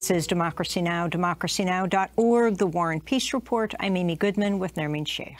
This is Democracy Now!, democracynow.org, The War and Peace Report. I'm Amy Goodman with Nermeen Sheikh.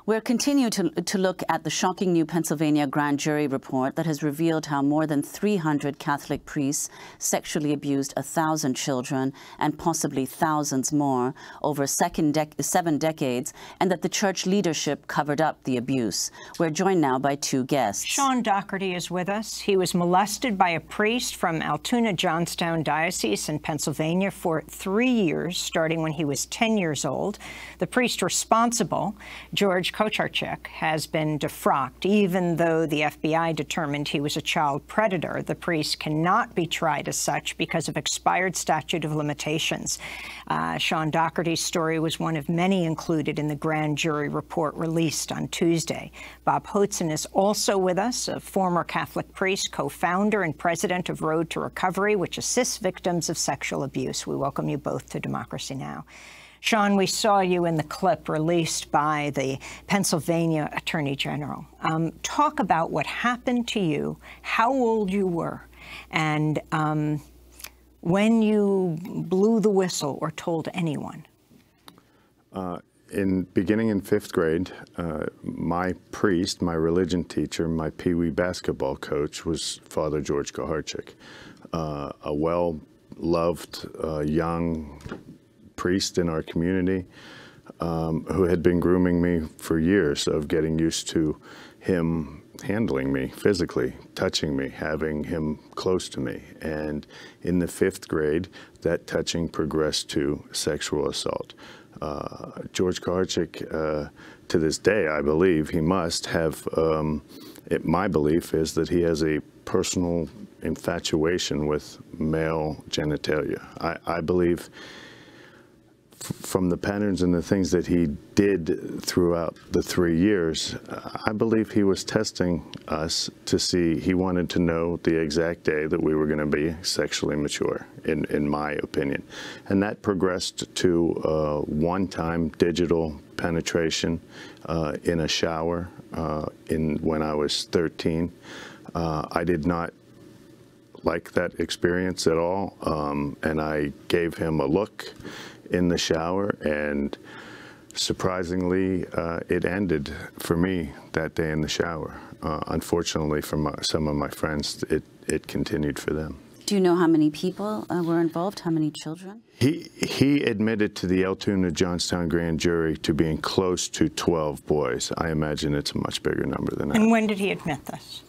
We're continuing to look at the shocking new Pennsylvania grand jury report that has revealed how more than 300 Catholic priests sexually abused 1,000 children and possibly thousands more over 7 decades, and that the church leadership covered up the abuse. We're joined now by two guests. Sean Doherty is with us. He was molested by a priest from Altoona-Johnstown Diocese in Pennsylvania for 3 years, starting when he was 10 years old. The priest responsible, George Kocharczyk, has been defrocked. Even though the FBI determined he was a child predator, the priest cannot be tried as such because of expired statute of limitations. Sean Doherty's story was one of many included in the grand jury report released on Tuesday. Bob Hotzen is also with us, a former Catholic priest, co-founder and president of Road to Recovery, which assists victims of sexual abuse. We welcome you both to Democracy Now! Sean, we saw you in the clip released by the Pennsylvania Attorney General. Talk about what happened to you, how old you were, and when you blew the whistle or told anyone. Beginning in 5th grade, my priest, my religion teacher, my Pee Wee basketball coach was Father George Kocharczyk, a well-loved young priest in our community who had been grooming me for years of getting used to him handling me physically, touching me, having him close to me. And in the 5th grade, that touching progressed to sexual assault. George Kocharczyk, to this day, I believe he must have, my belief is that he has a personal infatuation with male genitalia. I believe from the patterns and the things that he did throughout the 3 years, I believe he was testing us to see, he wanted to know the exact day that we were going to be sexually mature, in my opinion. And that progressed to one-time digital penetration in a shower when I was 13. I did not like that experience at all, and I gave him a look in the shower, and surprisingly, it ended for me that day in the shower. Unfortunately, for some of my friends, it continued for them. Do you know how many people were involved? How many children? He admitted to the Altoona-Johnstown grand jury to being close to 12 boys. I imagine it's a much bigger number than that. And when did he admit this?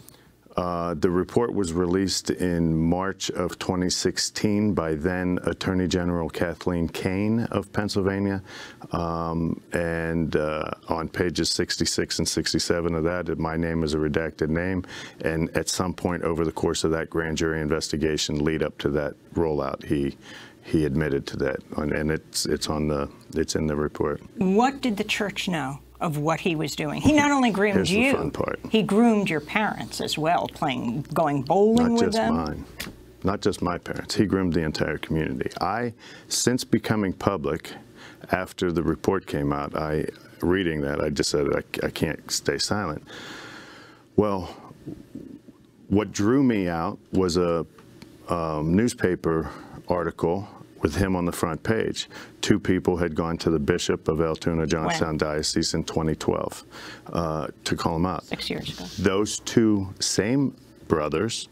The report was released in March of 2016 by then Attorney General Kathleen Kane of Pennsylvania, and on pages 66 and 67 of that, my name is a redacted name, and at some point over the course of that grand jury investigation lead up to that rollout, he admitted to that, and it's in the report. What did the church know of what he was doing? He not only groomed you, the fun part. He groomed your parents as well, going bowling with them. Not just mine, not just my parents. He groomed the entire community. Since becoming public, after the report came out, reading that, I just said, I can't stay silent. Well, what drew me out was a newspaper article with him on the front page. 2 people had gone to the Bishop of Altoona-Johnstown Diocese in 2012 to call him out. 6 years ago. Those 2 same brothers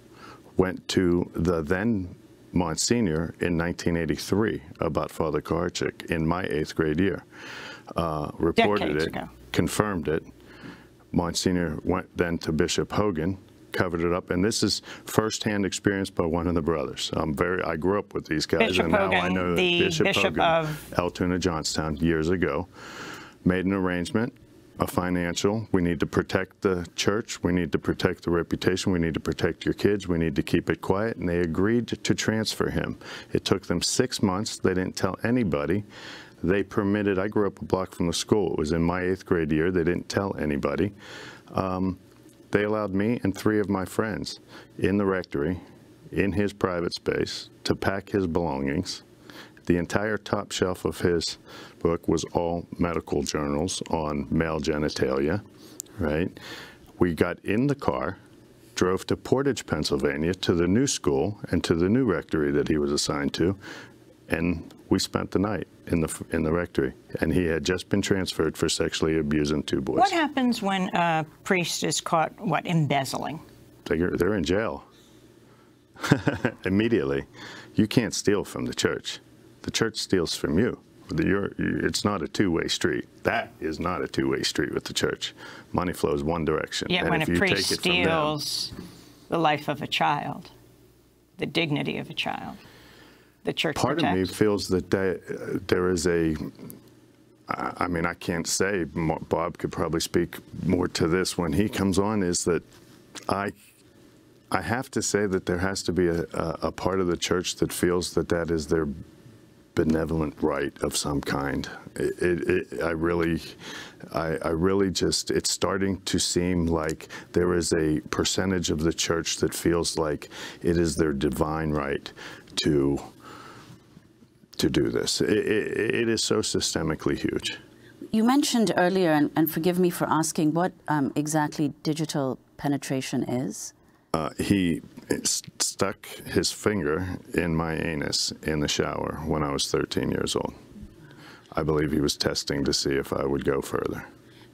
went to the then Monsignor in 1983 about Father Kocharczyk in my 8th grade year. Reported it, confirmed it. Monsignor went then to Bishop Hogan, covered it up, and this is first-hand experience by one of the brothers. I grew up with these guys, Bishop and now Hogan, I know that Bishop Hogan of Altoona-Johnstown years ago made an arrangement, a financial. We need to protect the church. We need to protect the reputation. We need to protect your kids. We need to keep it quiet. And they agreed to transfer him. It took them 6 months. They didn't tell anybody. They permitted, I grew up a block from the school. It was in my 8th grade year. They didn't tell anybody. They allowed me and 3 of my friends in the rectory, in his private space, to pack his belongings. The entire top shelf of his book was all medical journals on male genitalia, right? We got in the car, drove to Portage, Pennsylvania, to the new school and to the new rectory that he was assigned to, and we spent the night in the rectory. And he had just been transferred for sexually abusing 2 boys. What happens when a priest is caught, embezzling? They're in jail immediately. You can't steal from the church. The church steals from you. It's not a two-way street. That is not a two-way street with the church. Money flows one direction. Yet when a priest steals the life of a child, the dignity of a child, the church Part protects. of me feels that there is I mean, I can't say, Bob could probably speak more to this when he comes on, is that I have to say that there has to be a part of the church that feels that that is their benevolent right of some kind. I really just, it's starting to seem like there is a percentage of the church that feels like it is their divine right to do this. It is so systemically huge. You mentioned earlier, and forgive me for asking, what exactly digital penetration is? He stuck his finger in my anus in the shower when I was 13 years old. I believe he was testing to see if I would go further.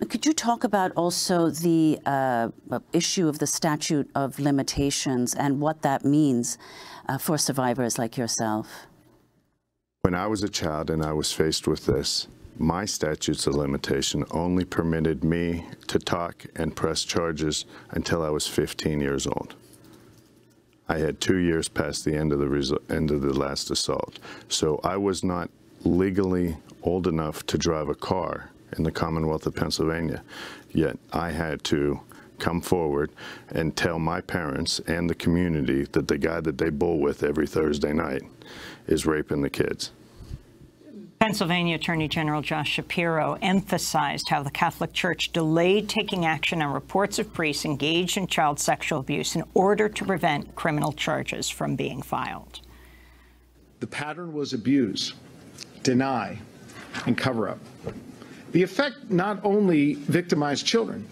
Could you talk about also the issue of the statute of limitations and what that means for survivors like yourself? When I was a child and I was faced with this, my statutes of limitation only permitted me to talk and press charges until I was 15 years old. I had 2 years past the end of the last assault. So I was not legally old enough to drive a car in the Commonwealth of Pennsylvania, yet I had to come forward and tell my parents and the community that the guy that they bull with every Thursday night is raping the kids. Pennsylvania Attorney General Josh Shapiro emphasized how the Catholic Church delayed taking action on reports of priests engaged in child sexual abuse in order to prevent criminal charges from being filed. The pattern was abuse, deny, and cover up. The effect not only victimized children,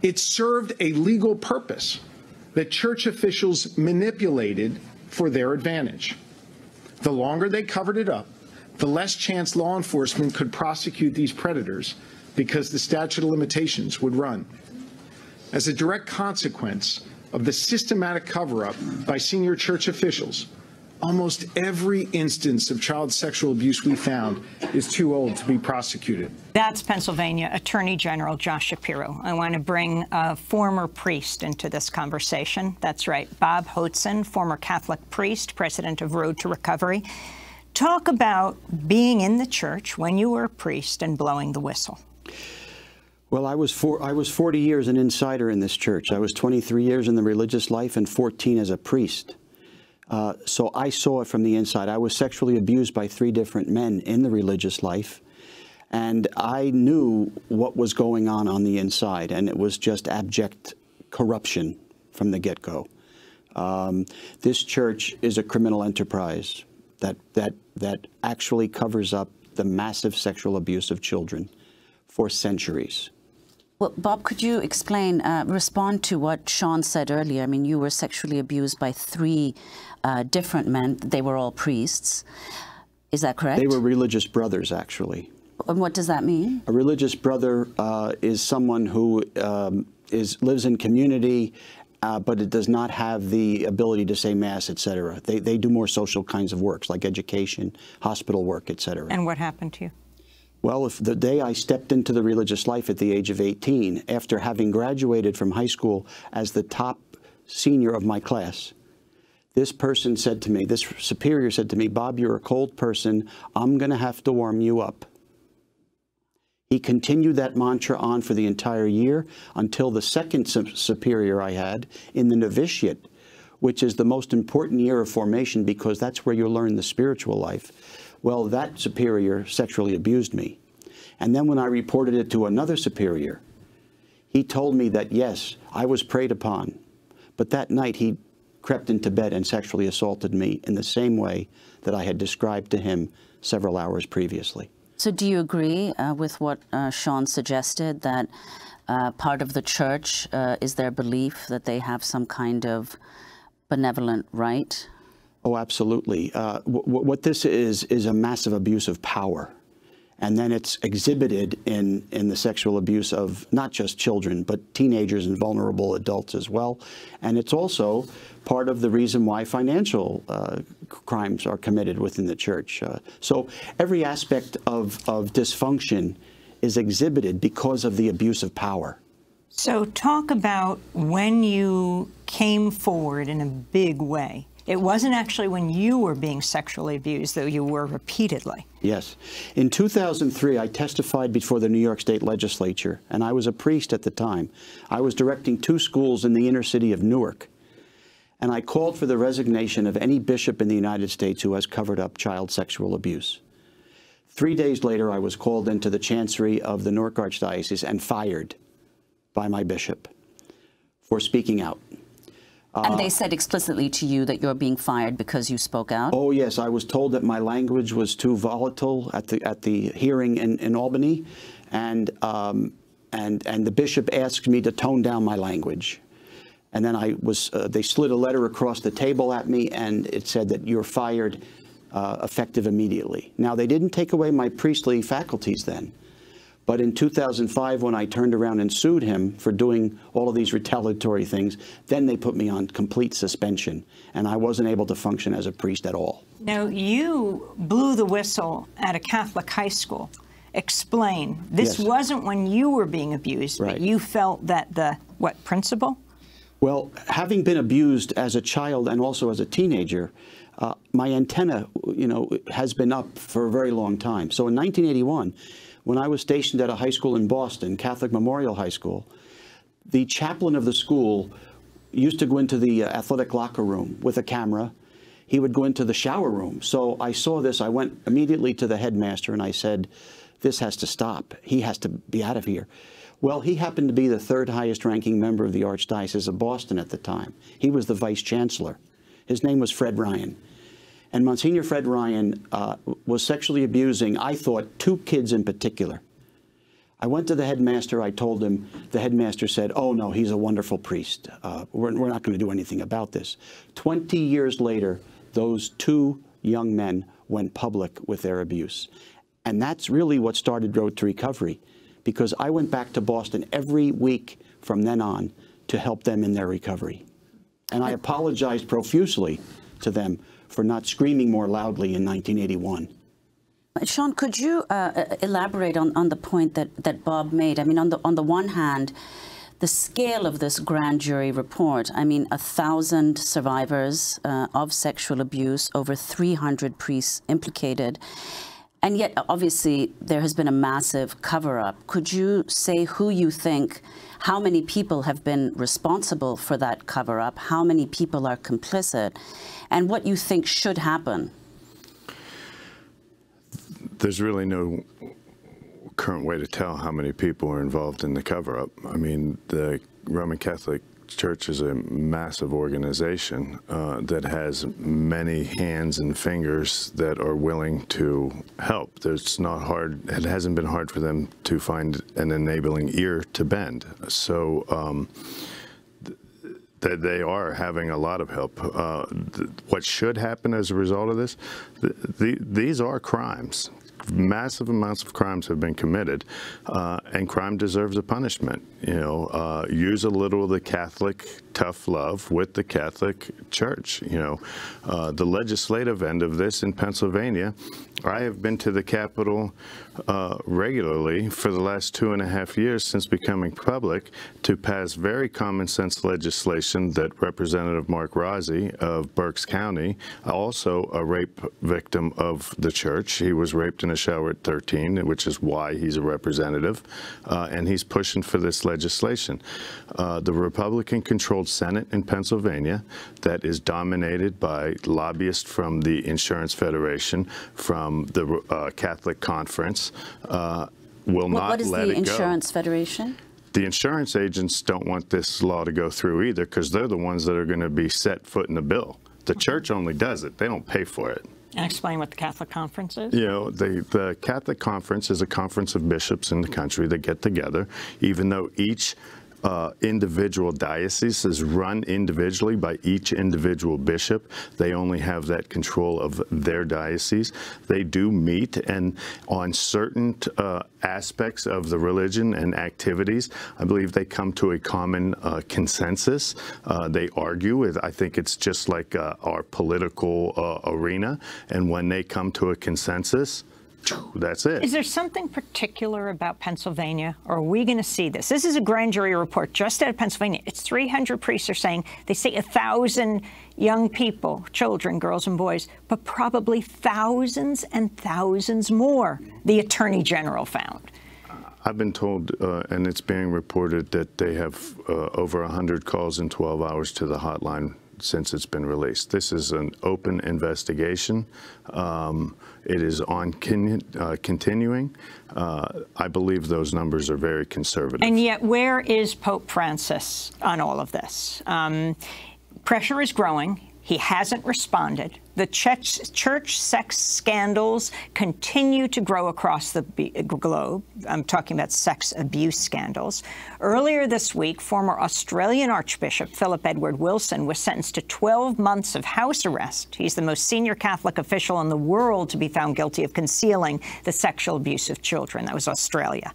it served a legal purpose that church officials manipulated for their advantage. The longer they covered it up, the less chance law enforcement could prosecute these predators because the statute of limitations would run. As a direct consequence of the systematic cover-up by senior church officials, almost every instance of child sexual abuse we found is too old to be prosecuted. That's Pennsylvania Attorney General Josh Shapiro. I want to bring a former priest into this conversation. That's right, Bob Hotzen, former Catholic priest, president of Road to Recovery. Talk about being in the church when you were a priest and blowing the whistle. Well, I was 40 years an insider in this church. I was 23 years in the religious life and 14 as a priest. So I saw it from the inside. I was sexually abused by 3 different men in the religious life. And I knew what was going on the inside, and it was just abject corruption from the get-go. This church is a criminal enterprise that actually covers up the massive sexual abuse of children for centuries. Well, Bob, could you explain, respond to what Sean said earlier? I mean, you were sexually abused by 3 different men. They were all priests. Is that correct? They were religious brothers, actually. And what does that mean? A religious brother is someone who lives in community, but it does not have the ability to say Mass, etc. They do more social kinds of works, like education, hospital work, etc. And what happened to you? Well, if the day I stepped into the religious life at the age of 18, after having graduated from high school as the top senior of my class, this person said to me, this superior said to me, "Bob, you're a cold person. I'm going to have to warm you up." He continued that mantra on for the entire year until the second superior I had in the novitiate, which is the most important year of formation because that's where you learn the spiritual life. Well, that superior sexually abused me. And then when I reported it to another superior, he told me that, yes, I was preyed upon. But that night he crept into bed and sexually assaulted me in the same way that I had described to him several hours previously. So do you agree with what Sean suggested, that part of the church is their belief that they have some kind of benevolent right? Oh, absolutely. What this is a massive abuse of power. And then it's exhibited in the sexual abuse of not just children, but teenagers and vulnerable adults as well. And it's also part of the reason why financial crimes are committed within the church. So every aspect of dysfunction is exhibited because of the abuse of power. So talk about when you came forward in a big way. It wasn't actually when you were being sexually abused, though you were repeatedly. Yes. In 2003, I testified before the New York State Legislature, and I was a priest at the time. I was directing 2 schools in the inner city of Newark, and I called for the resignation of any bishop in the United States who has covered up child sexual abuse. 3 days later, I was called into the chancery of the Newark Archdiocese and fired by my bishop for speaking out. And they said explicitly to you that you're being fired because you spoke out? Oh, yes. I was told that my language was too volatile at the hearing in Albany, and the bishop asked me to tone down my language. And then they slid a letter across the table at me, and it said that you're fired, effective immediately. Now, they didn't take away my priestly faculties then. But in 2005, when I turned around and sued him for doing all of these retaliatory things, then they put me on complete suspension, and I wasn't able to function as a priest at all. Now, you blew the whistle at a Catholic high school. Explain. This Yes. wasn't when you were being abused, Right. but you felt that the, what, principal? Well, having been abused as a child and also as a teenager, my antenna, has been up for a very long time. So in 1981, when I was stationed at a high school in Boston, Catholic Memorial High School, the chaplain of the school used to go into the athletic locker room with a camera. He would go into the shower room. So I saw this. I went immediately to the headmaster and I said, this has to stop. He has to be out of here. Well, he happened to be the 3rd highest ranking member of the Archdiocese of Boston at the time. He was the vice chancellor. His name was Fred Ryan. And Monsignor Fred Ryan was sexually abusing, I thought, 2 kids in particular. I went to the headmaster. I told him. The headmaster said, oh, no, he's a wonderful priest. We're not going to do anything about this. 20 years later, those 2 young men went public with their abuse. And that's really what started Road to Recovery, because I went back to Boston every week from then on to help them in their recovery. And I apologized profusely to them for not screaming more loudly in 1981. Sean, could you elaborate on the point that Bob made? I mean, on the one hand, the scale of this grand jury report, I mean, 1,000 survivors of sexual abuse, over 300 priests implicated, and yet, obviously, there has been a massive cover-up. Could you say who you think, how many people have been responsible for that cover-up, how many people are complicit, and what you think should happen? There's really no current way to tell how many people are involved in the cover-up. I mean, the Roman Catholic Church is a massive organization that has many hands and fingers that are willing to help. It's not hard. It hasn't been hard for them to find an enabling ear to bend. So they are having a lot of help. What should happen as a result of this? These are crimes. Massive amounts of crimes have been committed, and crime deserves a punishment. Use a little of the Catholic tough love with the Catholic Church. The legislative end of this in Pennsylvania, I have been to the Capitol regularly for the last 2.5 years since becoming public to pass very common sense legislation that Representative Mark Rozzi of Berks County, also a rape victim of the church. He was raped in a shower at 13, which is why he's a representative, and he's pushing for this legislation. The Republican-controlled Senate in Pennsylvania that is dominated by lobbyists from the Insurance Federation, from the Catholic Conference, will not let it go. What is the Insurance Federation? The insurance agents don't want this law to go through either, because they're the ones that are going to be set foot in the bill. The church only does it. They don't pay for it. And explain what the Catholic Conference is. The Catholic Conference is a conference of bishops in the country that get together, even though each individual diocese is run individually by each individual bishop. They only have that control of their diocese. They do meet, and on certain aspects of the religion and activities, I believe they come to a common consensus. They argue with, I think it's just like our political arena, and when they come to a consensus, that's it. Is there something particular about Pennsylvania, or are we going to see this? This is a grand jury report just out of Pennsylvania. It's 300 priests are saying, they say 1,000 young people, children, girls and boys, but probably thousands and thousands more, the Attorney General found. I've been told, and it's being reported, that they have over 100 calls in 12 hours to the hotline since it's been released. This is an open investigation. It is on continuing. I believe those numbers are very conservative. And yet, where is Pope Francis on all of this? Pressure is growing. He hasn't responded. The church sex scandals continue to grow across the globe. I'm talking about sex abuse scandals. Earlier this week, former Australian Archbishop Philip Edward Wilson was sentenced to 12 months of house arrest. He's the most senior Catholic official in the world to be found guilty of concealing the sexual abuse of children. That was Australia.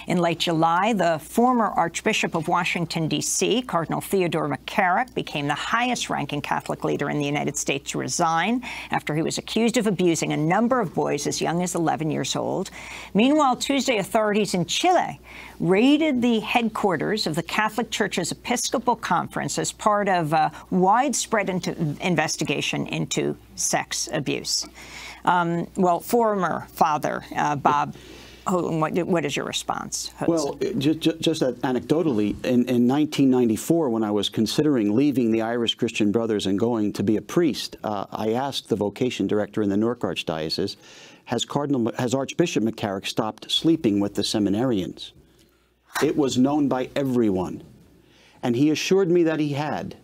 In late July, the former Archbishop of Washington, D.C., Cardinal Theodore McCarrick, became the highest-ranking Catholic leader in the United States to resign after he was accused of abusing a number of boys as young as 11 years old. Meanwhile, Tuesday, authorities in Chile raided the headquarters of the Catholic Church's Episcopal Conference as part of a widespread investigation into sex abuse. Well, former Father Bob, what is your response? Well, just anecdotally, in 1994, when I was considering leaving the Irish Christian Brothers and going to be a priest, I asked the vocation director in the Newark Archdiocese, has Archbishop McCarrick stopped sleeping with the seminarians? It was known by everyone. And he assured me that he had,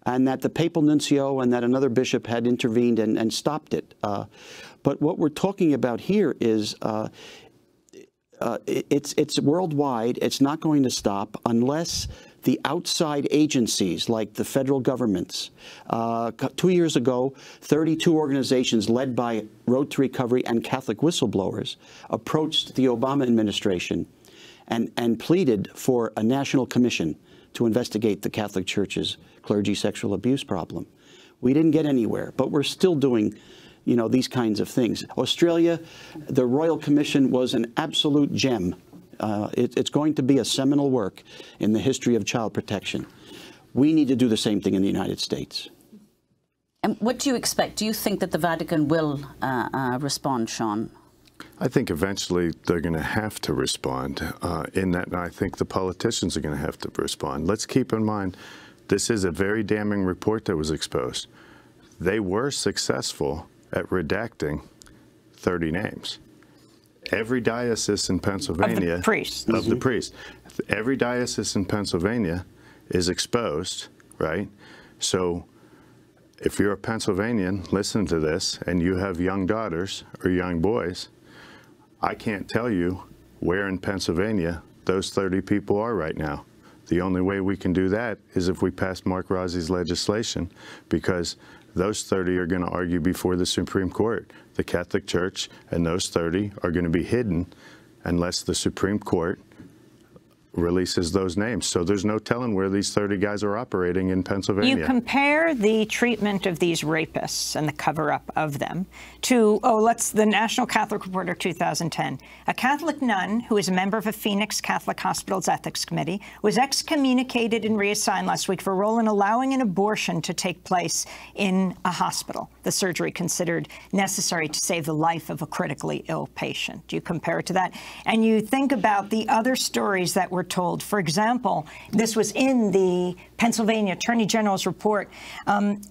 and that the papal nuncio and that another bishop had intervened and stopped it. But what we're talking about here is it's worldwide. It's not going to stop unless the outside agencies, like the federal governments, 2 years ago, 32 organizations led by Road to Recovery and Catholic whistleblowers approached the Obama administration and pleaded for a national commission to investigate the Catholic Church's clergy sexual abuse problem. We didn't get anywhere, but we're still doing, you know, these kinds of things. Australia, the Royal Commission was an absolute gem. It's going to be a seminal work in the history of child protection. We need to do the same thing in the United States. And what do you expect? Do you think that the Vatican will respond, Sean? I think eventually they're going to have to respond in that, and I think the politicians are going to have to respond. Let's keep in mind, this is a very damning report that was exposed. They were successful at redacting 30 names. Every diocese in Pennsylvania... Of the priests. Of the priests. Every diocese in Pennsylvania is exposed, right? So if you're a Pennsylvanian, listen to this, and you have young daughters or young boys, I can't tell you where in Pennsylvania those 30 people are right now. The only way we can do that is if we pass Mark Rozzi's legislation, because those 30 are going to argue before the Supreme Court. The Catholic Church and those 30 are going to be hidden unless the Supreme Court releases those names. So there's no telling where these 30 guys are operating in Pennsylvania. You compare the treatment of these rapists and the cover-up of them to, the National Catholic Reporter 2010. A Catholic nun who is a member of a Phoenix Catholic Hospital's ethics committee was excommunicated and reassigned last week for a role in allowing an abortion to take place in a hospital, the surgery considered necessary to save the life of a critically ill patient. You compare it to that, and you think about the other stories that were told. For example, this was in the Pennsylvania Attorney General's report.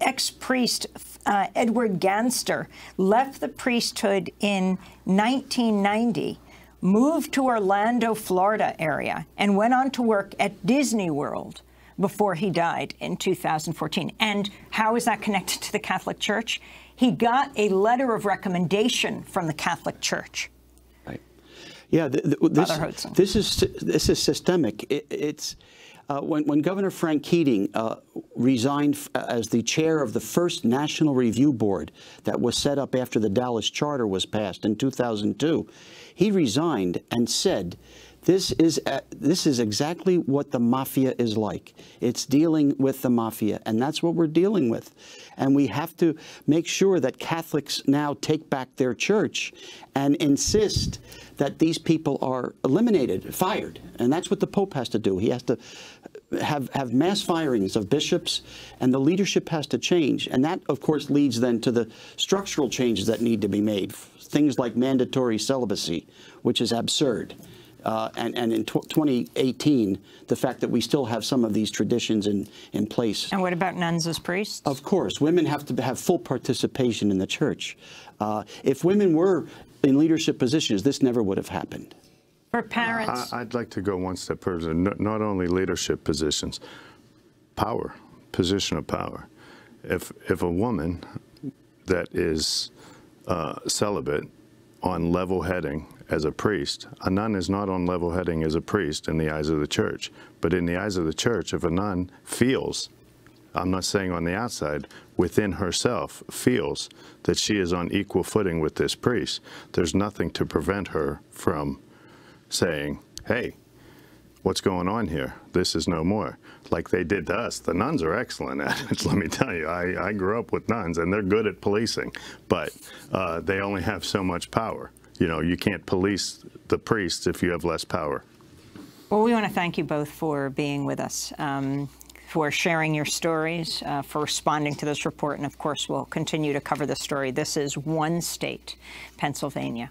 Ex-priest Edward Ganster left the priesthood in 1990, moved to Orlando, Florida area, and went on to work at Disney World before he died in 2014. And how is that connected to the Catholic Church? He got a letter of recommendation from the Catholic Church. Yeah, this is systemic. When Governor Frank Keating resigned as the chair of the first National Review Board that was set up after the Dallas Charter was passed in 2002, he resigned and said, this is exactly what the mafia is like. It's dealing with the mafia, and that's what we're dealing with. And we have to make sure that Catholics now take back their church and insist that these people are eliminated, fired. And that's what the Pope has to do. He has to have mass firings of bishops, and the leadership has to change. And that, of course, leads then to the structural changes that need to be made. Things like mandatory celibacy, which is absurd. And in 2018, the fact that we still have some of these traditions in place. And what about nuns as priests? Of course. Women have to have full participation in the church. If women were in leadership positions, this never would have happened. For parents? I'd like to go one step further. Not only leadership positions, power, position of power. If a woman that is celibate on level heading as a priest, a nun is not on level heading as a priest in the eyes of the church. But in the eyes of the church, if a nun feels, I'm not saying on the outside, within herself feels that she is on equal footing with this priest, there's nothing to prevent her from saying, hey, what's going on here? This is no more. Like they did to us. The nuns are excellent at it, let me tell you. I grew up with nuns, and they're good at policing, but they only have so much power. You know, you can't police the priests if you have less power. Well, we want to thank you both for being with us, for sharing your stories, for responding to this report, and of course, we'll continue to cover this story. This is one state, Pennsylvania.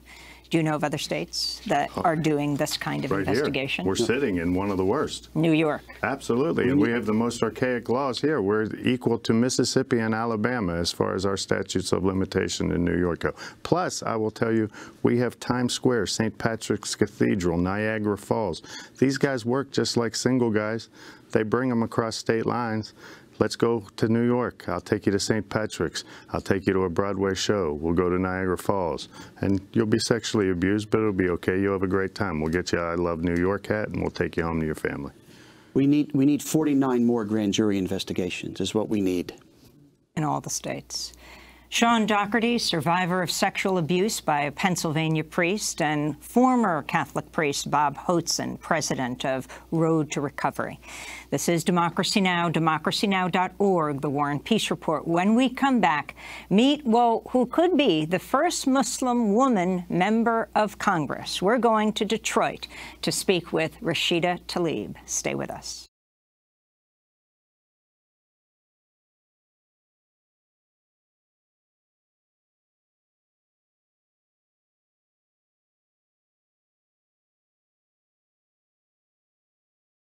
Do you know of other states that are doing this kind of investigation? Here. We're sitting in one of the worst. New York. Absolutely, and we have the most archaic laws here. We're equal to Mississippi and Alabama as far as our statutes of limitation in New York go. Plus, I will tell you, we have Times Square, St. Patrick's Cathedral, Niagara Falls. These guys work just like single guys. They bring them across state lines. Let's go to New York. I'll take you to St. Patrick's. I'll take you to a Broadway show. We'll go to Niagara Falls. And you'll be sexually abused, but it'll be okay. You'll have a great time. We'll get you a I Love New York hat, and we'll take you home to your family. We need 49 more grand jury investigations is what we need. In all the states. Sean Doherty, survivor of sexual abuse by a Pennsylvania priest, and former Catholic priest Bob Hotzen, president of Road to Recovery. This is Democracy Now!, democracynow.org, the War and Peace Report. When we come back, meet, well, who could be the first Muslim woman member of Congress. We're going to Detroit to speak with Rashida Tlaib. Stay with us.